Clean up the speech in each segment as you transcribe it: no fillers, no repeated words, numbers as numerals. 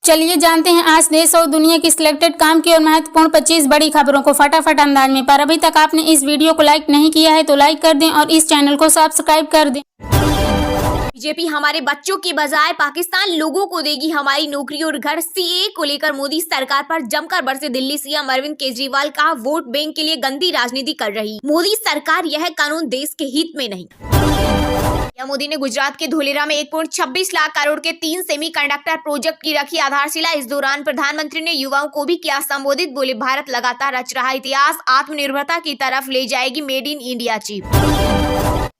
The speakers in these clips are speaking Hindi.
चलिए जानते हैं आज देश और दुनिया की सिलेक्टेड काम की और महत्वपूर्ण 25 बड़ी खबरों को फटाफट अंदाज में। पर अभी तक आपने इस वीडियो को लाइक नहीं किया है तो लाइक कर दें और इस चैनल को सब्सक्राइब कर दें। बीजेपी हमारे बच्चों के बजाय पाकिस्तान लोगों को देगी हमारी नौकरी और घर। सीए को लेकर मोदी सरकार पर जमकर बरसे दिल्ली सीएम अरविंद केजरीवाल। कहा वोट बैंक के लिए गंदी राजनीति कर रही मोदी सरकार, यह कानून देश के हित में नहीं। मोदी ने गुजरात के धोलेरा में 1.26 लाख करोड़ के 3 सेमीकंडक्टर प्रोजेक्ट की रखी आधारशिला। इस दौरान प्रधानमंत्री ने युवाओं को भी किया संबोधित। बोले भारत लगातार रच रहा इतिहास, आत्मनिर्भरता की तरफ ले जाएगी made in India chief.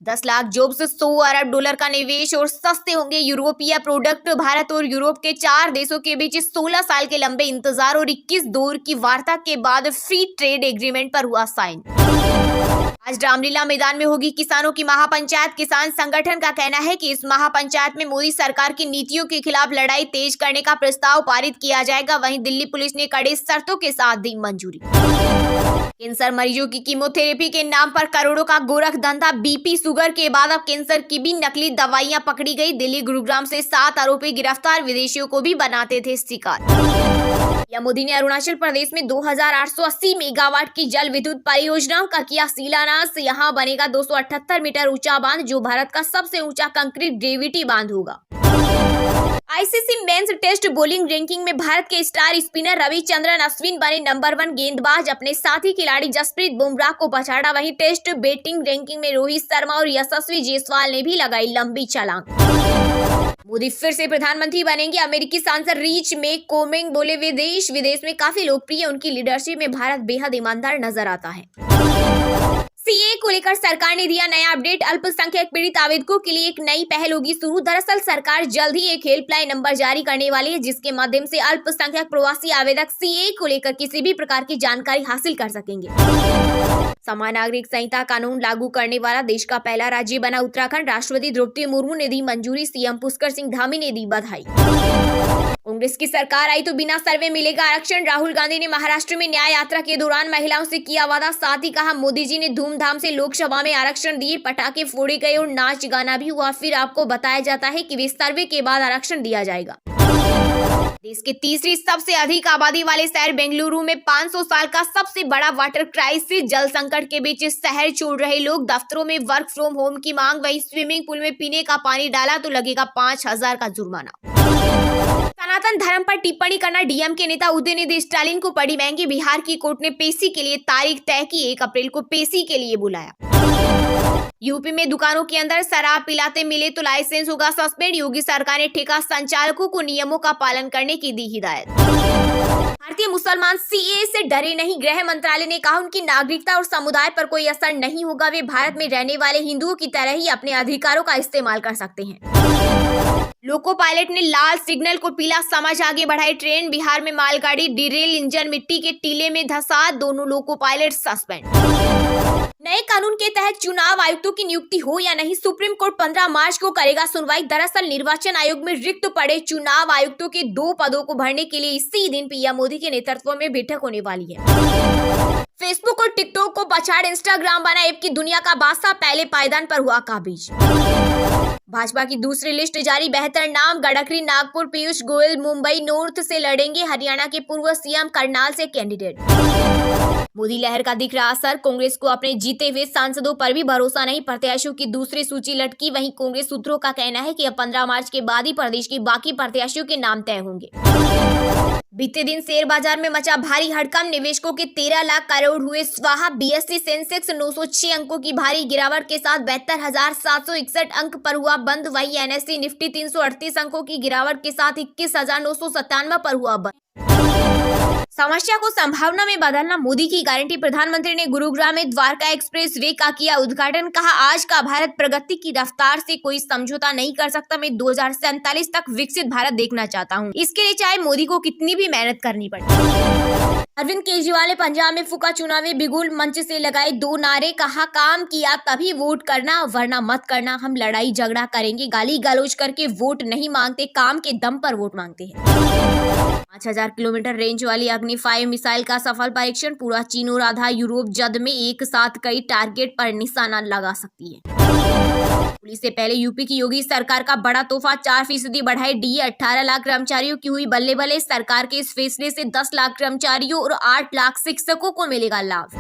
10 lakh jobs, 100 Arab dollar का निवेश और सस्ते होंगे यूरोपीय प्रोडक्ट। भारत और यूरोप के 4 देशों के बीच 16 साल के लंबे इंतजार और 21 दौर की वार्ता के बाद फ्री ट्रेड एग्रीमेंट पर हुआ साइन। आज रामलीला मैदान में होगी किसानों की महापंचायत। किसान संगठन का कहना है कि इस महापंचायत में मोदी सरकार की नीतियों के खिलाफ लड़ाई तेज करने का प्रस्ताव पारित किया जाएगा। वहीं दिल्ली पुलिस ने कड़े शर्तों के साथ दी मंजूरी। कैंसर मरीजों की कीमोथेरेपी के नाम पर करोड़ों का गोरख धंधा। बीपी शुगर के बाद अब कैंसर की भी नकली दवाइयां पकड़ी गई। दिल्ली गुरुग्राम से 7 आरोपी गिरफ्तार, विदेशियों को भी बनाते थे शिकार। मोदी ने अरुणाचल प्रदेश में 2880 मेगावाट की जल विद्युत परियोजनाओं का किया शिलान्यास। यहाँ बनेगा 278 मीटर ऊंचा बांध, जो भारत का सबसे ऊंचा कंक्रीट ग्रेविटी बांध होगा। ICC men's test bowling ranking में भारत के स्टार स्पिनर रविचंद्रन अश्विन बने नंबर 1 गेंदबाज। अपने साथी खिलाड़ी जसप्रीत बुमराह को पछाड़ा। वहीं टेस्ट बैटिंग रैंकिंग में रोहित शर्मा और यशस्वी जायसवाल ने भी लगाई लंबी छलांग। मोदी फिर से प्रधानमंत्री बनेंगे। अमेरिकी सांसद रिच मैककॉर्मिक बोले विदेश में काफी लोकप्रिय, उनकी लीडरशिप में भारत बेहद ईमानदार नजर आता है। सीए को लेकर सरकार ने दिया नया अपडेट। अल्पसंख्यक पीड़ित आवेदकों के लिए एक नई पहल होगी शुरू। दरअसल सरकार जल्द ही एक हेल्पलाइन नंबर जारी करने वाली है, जिसके माध्यम से अल्पसंख्यक प्रवासी आवेदक सीए को लेकर किसी भी प्रकार की जानकारी हासिल कर सकेंगे। समान नागरिक संहिता कानून लागू करने वाला देश का पहला राज्य बना उत्तराखंड। राष्ट्रपति द्रौपदी मुर्मू ने दी मंजूरी, सीएम पुष्कर सिंह धामी ने दी बधाई। कांग्रेस की सरकार आई तो बिना सर्वे मिलेगा आरक्षण। राहुल गांधी ने महाराष्ट्र में न्याय यात्रा के दौरान महिलाओं से किया वादा। साथ ही कहा मोदी जी ने धूमधाम से लोकसभा में आरक्षण दिए, पटाखे फोड़े गए और नाच गाना भी हुआ। फिर आपको बताया जाता है कि वे सर्वे के बाद आरक्षण दिया जाएगा। देश के तीसरी सबसे अधिक आबादी वाले शहर बेंगलुरु में 500 साल का सबसे बड़ा वाटर क्राइसिस। जल संकट के बीच शहर छोड़ रहे लोग, दफ्तरों में वर्क फ्रॉम होम की मांग। वहीं स्विमिंग पूल में पीने का पानी डाला तो लगेगा 5000 का जुर्माना। सनातन धर्म पर टिप्पणी करना डीएम के नेता उदयनिधि स्टालिन को पड़ी महंगी। बिहार की कोर्ट ने पेशी के लिए तारीख तय की, 1 अप्रैल को पेशी के लिए बुलाया। यूपी में दुकानों के अंदर शराब पिलाते मिले तो लाइसेंस होगा सस्पेंड। योगी सरकार ने ठेका संचालकों को नियमों का पालन करने की दी हिदायत। भारतीय मुसलमान सीए से डरे नहीं। गृह मंत्रालय ने कहा उनकी नागरिकता और समुदाय पर कोई असर नहीं होगा। वे भारत में रहने वाले हिंदुओं की तरह ही अपने अधिकारों का इस्तेमाल कर सकते हैं। लोको पायलट ने लाल सिग्नल को पीला समझ आगे बढ़ाई ट्रेन। बिहार में मालगाड़ी डिरेल, इंजन मिट्टी के टीले में धंसा, दोनों लोको पायलट सस्पेंड। नए कानून के तहत चुनाव आयुक्तों की नियुक्ति हो या नहीं, सुप्रीम कोर्ट 15 मार्च को करेगा सुनवाई। दरअसल निर्वाचन आयोग में रिक्त पड़े चुनाव आयुक्तों के 2 पदों को भरने के लिए इसी दिन पीएम मोदी के नेतृत्व में बैठक होने वाली है। फेसबुक और टिकटॉक को पछाड़ इंस्टाग्राम बना ऐप की दुनिया का बादशाह, पहले पायदान पर हुआ काबिज। भाजपा की दूसरी लिस्ट जारी, 72 नाम। गडकरी नागपुर, पीयूष गोयल मुंबई नॉर्थ से लड़ेंगे। हरियाणा के पूर्व सीएम करनाल से कैंडिडेट। मोदी लहर का दिख रहा असर, कांग्रेस को अपने जीते हुए सांसदों पर भी भरोसा नहीं। प्रत्याशियों की दूसरी सूची लटकी। वहीं कांग्रेस सूत्रों का कहना है कि अब 15 मार्च के बाद ही प्रदेश के बाकी प्रत्याशियों के नाम तय होंगे। बीते दिन शेयर बाजार में मचा भारी हड़कंप, निवेशकों के 13 लाख करोड़ हुए स्वाहा। बीएसई सेंसेक्स 906 अंकों की भारी गिरावट के साथ 72,761 अंक पर हुआ बंद। वहीं एनएसई निफ्टी 338 अंकों की गिरावट के साथ 21,997 पर हुआ बंद। समस्या को संभावना में बदलना मोदी की गारंटी। प्रधानमंत्री ने गुरुग्राम में द्वारका एक्सप्रेस वे का किया उद्घाटन। कहा आज का भारत प्रगति की रफ्तार से कोई समझौता नहीं कर सकता। मैं 2047 तक विकसित भारत देखना चाहता हूं। इसके लिए चाहे मोदी को कितनी भी मेहनत करनी पड़े। अरविंद केजरीवाल ने पंजाब में फूका चुनावी बिगुल, मंच से लगाए 2 नारे। कहा काम किया तभी वोट करना, वरना मत करना। हम लड़ाई झगड़ा करेंगे, गाली गलौज करके वोट नहीं मांगते, काम के दम पर वोट मांगते हैं। 5000 किलोमीटर रेंज वाली अग्नि 5 मिसाइल का सफल परीक्षण। पूरा चीन और आधा यूरोप जद में एक साथ कई टारगेट पर निशाना लगा सकती है। पुलिस से पहले यूपी की योगी सरकार का बड़ा तोहफा 4% बढ़ाए डीए, 18 लाख कर्मचारियों की हुई बल्ले बल्ले। सरकार के इस फैसले से 10 लाख कर्मचारियों और 8 लाख शिक्षकों को मिलेगा लाभ।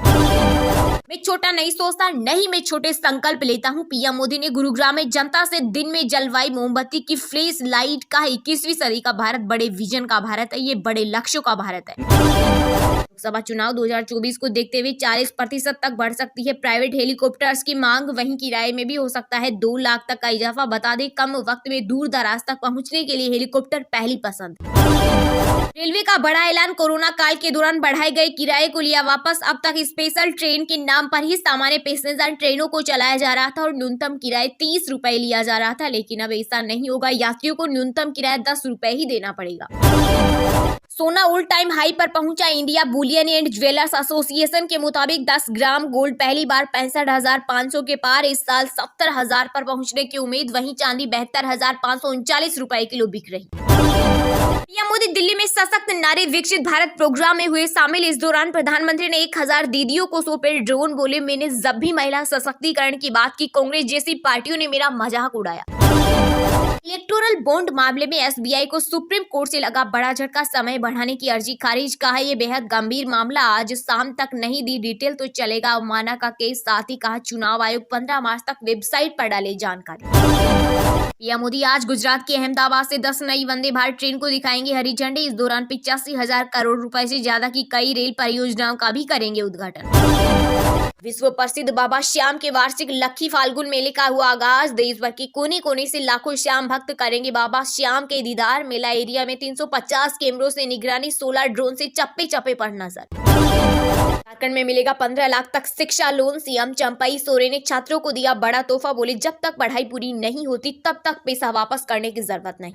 मैं छोटा नहीं सोचता, नहीं मैं छोटे संकल्प लेता हूं। पीएम मोदी ने गुरुग्राम में जनता से दिन में जलवाई मोमबत्ती की फ्लैश लाइट का 21वीं सदी का भारत बड़े विजन का भारत है, ये बड़े लक्ष्यों का भारत है। लोकसभा चुनाव 2024 को देखते हुए 40% तक बढ़ सकती है प्राइवेट हेलीकॉप्टर्स की मांग, वहीं किराए में भी हो सकता है 2 लाख तक का इजाफा। बता दें, कम वक्त में दूर दराज तक पहुंचने के लिए हेलीकॉप्टर पहली पसंद। रेलवे का बड़ा ऐलान, कोरोना काल के दौरान बढ़ाए गए किराए को लिया वापस। अब तक स्पेशल ट्रेन के नाम पर ही सामान्य पैसेंजर ट्रेनों को चलाया जा रहा था और न्यूनतम किराया 30 रुपए लिया जा रहा था, लेकिन अब ऐसा नहीं होगा। यात्रियों को न्यूनतम किराया 10 रुपए ही देना पड़ेगा। सोना ऑल टाइम हाई पर पहुंचा। India Boolean and jewellers association के मुताबिक 10 ग्राम गोल्ड पहली बार 65,500 के पार, इस साल 70,000 पर पहुंचने की उम्मीद। वहीं चांदी 72,539 रुपए किलो बिक रही। पीएम मोदी दिल्ली में सशक्त नारी विकसित भारत प्रोग्राम में हुए शामिल। इस दौरान प्रधानमंत्री ने 1000 दीदियों को सौंपे ड्रोन। बोले, मैंने जब भी महिला सशक्तिकरण की बात की, कांग्रेस जैसी पार्टियों ने मेरा मजाक उड़ाया। इलेक्टोरल बॉन्ड मामले में एसबीआई को सुप्रीम कोर्ट से लगा बड़ा झटका, समय बढ़ाने की अर्जी खारिज। कहा, यह बेहद गंभीर मामला, आज शाम तक नहीं दी डिटेल तो चलेगा अवमानना का केस। साथ ही कहा, चुनाव आयोग 15 मार्च तक वेबसाइट पर डाले जानकारी। पीएम मोदी आज गुजरात के अहमदाबाद से 10 नई वंदे भारत ट्रेन को दिखाएंगे हरी झंडी। इस दौरान 85,000 करोड़ रुपए से ज्यादा की कई रेल परियोजनाओं का भी करेंगे उद्घाटन। विश्व प्रसिद्ध बाबा श्याम के वार्षिक लक्खी फाल्गुन मेले का हुआ आगाज। देश भर के कोने कोने से लाखों श्याम भक्त करेंगे बाबा श्याम के दीदार। मेला एरिया में 350 कैमरों से निगरानी, 16 ड्रोन से चप्पे चप्पे पर नजर। झारखंड में मिलेगा 15 लाख तक शिक्षा लोन। सीएम चंपई सोरेन ने छात्रों को दिया बड़ा तोहफा। बोले, जब तक पढ़ाई पूरी नहीं होती तब तक पैसा वापस करने की जरूरत नहीं।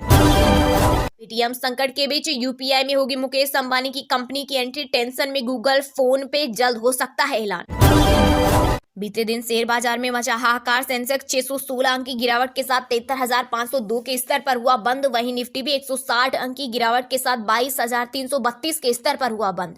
पेटीएम संकट के बीच यूपीआई में होगी मुकेश अंबानी की कंपनी की एंट्री। टेंशन में गूगल, फोन पे, जल्द हो सकता है ऐलान। बीते दिन शेयर बाजार में मचा हाहाकार। सेंसेक्स 616 अंक की गिरावट के साथ 73,502 के स्तर पर हुआ बंद। वहीं निफ्टी भी 160 अंक की गिरावट के साथ 22,332 के स्तर पर हुआ बंद।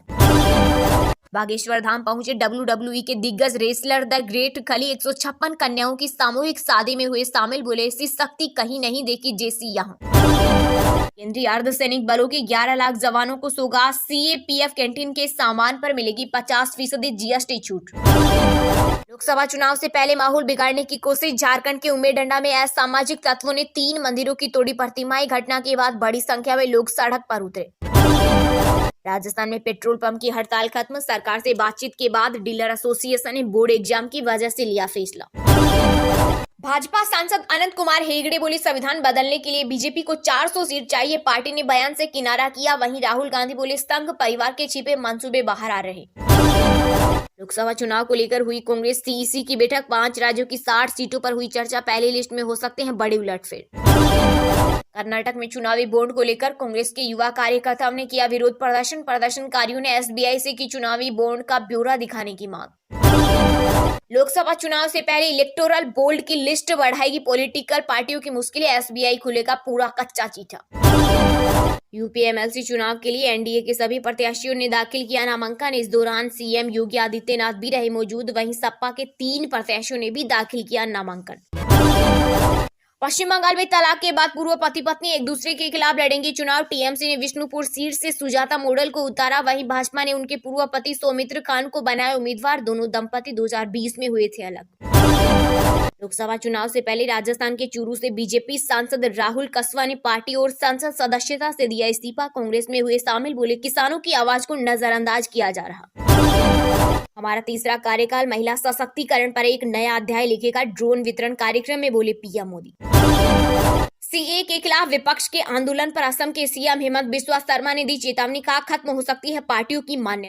बागेश्वर धाम पहुंचे WWE के दिग्गज रेसलर द ग्रेट खली। 156 कन्याओं की सामूहिक शादी में हुए शामिल। बोले, ऐसी शक्ति कहीं नहीं देखी जैसी यहाँ। केंद्रीय अर्धसैनिक बलों के 11 लाख जवानों को सौगात। सीएपीएफ कैंटीन के सामान पर मिलेगी 50% जीएसटी छूट। लोकसभा चुनाव से पहले माहौल बिगाड़ने की कोशिश। झारखंड के उम्मेडंडा में असामाजिक तत्वों ने 3 मंदिरों की तोड़ी प्रतिमाएं। घटना के बाद बड़ी संख्या में लोग सड़क पर उतरे। राजस्थान में पेट्रोल पंप की हड़ताल खत्म। सरकार से बातचीत के बाद डीलर एसोसिएशन ने बोर्ड एग्जाम की वजह से लिया फैसला। भाजपा सांसद अनंत कुमार हेगड़े बोले, संविधान बदलने के लिए बीजेपी को 400 सीट चाहिए। पार्टी ने बयान से किनारा किया। वहीं राहुल गांधी बोले, संघ परिवार के छिपे मंसूबे बाहर आ रहे। लोकसभा चुनाव को लेकर हुई कांग्रेस सीईसी की बैठक। 5 राज्यों की 60 सीटों पर हुई चर्चा। पहली लिस्ट में हो सकते हैं बड़े उलटफेर। कर्नाटक में चुनावी बॉन्ड को लेकर कांग्रेस के युवा कार्यकर्ताओं ने किया विरोध प्रदर्शन। प्रदर्शनकारियों ने एसबीआई से की चुनावी बॉन्ड का ब्यौरा दिखाने की मांग। लोकसभा चुनाव से पहले इलेक्टोरल बोल्ड की लिस्ट बढ़ाएगी पॉलिटिकल पार्टियों की मुश्किलें। एसबीआई खुलेगा पूरा कच्चा चीठा। यूपी एमएलसी चुनाव के लिए एनडीए के सभी प्रत्याशियों ने दाखिल किया नामांकन। इस दौरान सीएम योगी आदित्यनाथ भी रहे मौजूद। वहीं सपा के 3 प्रत्याशियों ने भी दाखिल किया नामांकन। पश्चिम बंगाल में तलाक के बाद पूर्व पति पत्नी एक दूसरे के खिलाफ लड़ेंगे चुनाव। टीएमसी ने विष्णुपुर सीट से सुजाता मॉडल को उतारा। वहीं भाजपा ने उनके पूर्व पति सौमित्र खान को बनाया उम्मीदवार। दोनों दंपति 2020 में हुए थे अलग। लोकसभा चुनाव से पहले राजस्थान के चूरू से बीजेपी सांसद राहुल कसवा ने पार्टी और संसद सदस्यता से दिया इस्तीफा। कांग्रेस में हुए शामिल। बोले, किसानों की आवाज को नजरअंदाज किया जा रहा। हमारा तीसरा कार्यकाल महिला सशक्तिकरण पर एक नया अध्याय लिखेगा। ड्रोन वितरण कार्यक्रम में बोले पीएम मोदी। सीए के खिलाफ विपक्ष के आंदोलन पर असम के सीएम हेमंत बिस्वा शर्मा ने दी चेतावनी। कहा, खत्म हो सकती है पार्टियों की मान्यता।